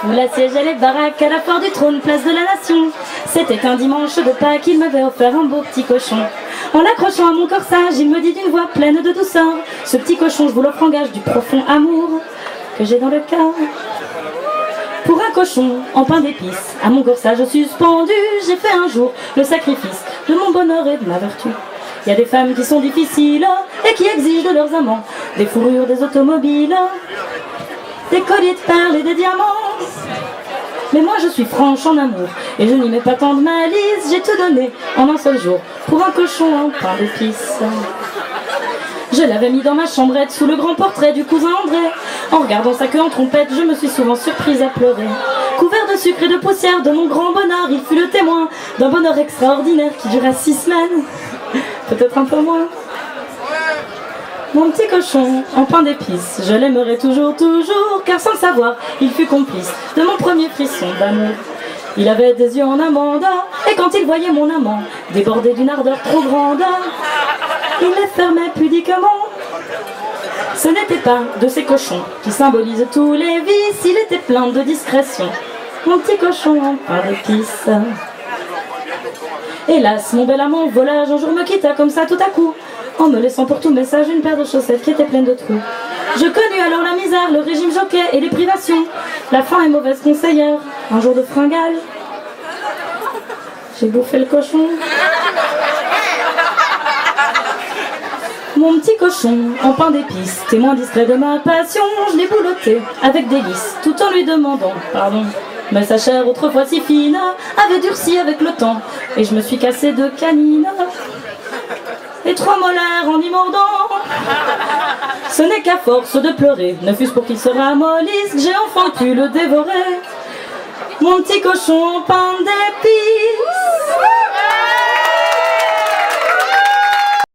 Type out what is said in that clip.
foule assiégeait les baraques à la foire du trône, place de la Nation. C'était un dimanche de Pâques, il m'avait offert un beau petit cochon. En l'accrochant à mon corsage, il me dit d'une voix pleine de douceur: ce petit cochon, je vous l'offre en gage du profond amour que j'ai dans le cœur. Pour un cochon en pain d'épices, à mon corsage suspendu, j'ai fait un jour le sacrifice de mon bonheur et de ma vertu. Il y a des femmes qui sont difficiles et qui exigent de leurs amants des fourrures, des automobiles, des colliers de perles et des diamants. Mais moi je suis franche en amour et je n'y mets pas tant de malice. J'ai tout donné en un seul jour pour un cochon en pain d'épices. Je l'avais mis dans ma chambrette sous le grand portrait du cousin André. En regardant sa queue en trompette, je me suis souvent surprise à pleurer. Couvert de sucre et de poussière de mon grand bonheur, il fut le témoin d'un bonheur extraordinaire qui dura 6 semaines, peut-être un peu moins. Mon petit cochon en pain d'épices, je l'aimerai toujours, toujours, car sans le savoir, il fut complice de mon premier frisson d'amour. Il avait des yeux en amande, et quand il voyait mon amant, débordé d'une ardeur trop grande, il les fermait pudiquement. Ce n'était pas de ces cochons qui symbolisent tous les vices, il était plein de discrétion, mon petit cochon en pain d'épices. Hélas, mon bel amant volage un jour me quitta comme ça tout à coup, en me laissant pour tout message une paire de chaussettes qui étaient pleines de trous. Je connus alors la misère, le régime jockey et les privations. La faim est mauvaise conseillère, un jour de fringale, j'ai bouffé le cochon. Mon petit cochon en pain d'épices, témoin discret de ma passion, je l'ai boulotté avec délice, tout en lui demandant pardon. Mais sa chair, autrefois si fine, avait durci avec le temps, et je me suis cassé 2 canines et 3 molaires en y mordant. Ce n'est qu'à force de pleurer, ne fût-ce pour qu'il se ramollisse, que j'ai enfin pu le dévorer, mon petit cochon en pain d'épices.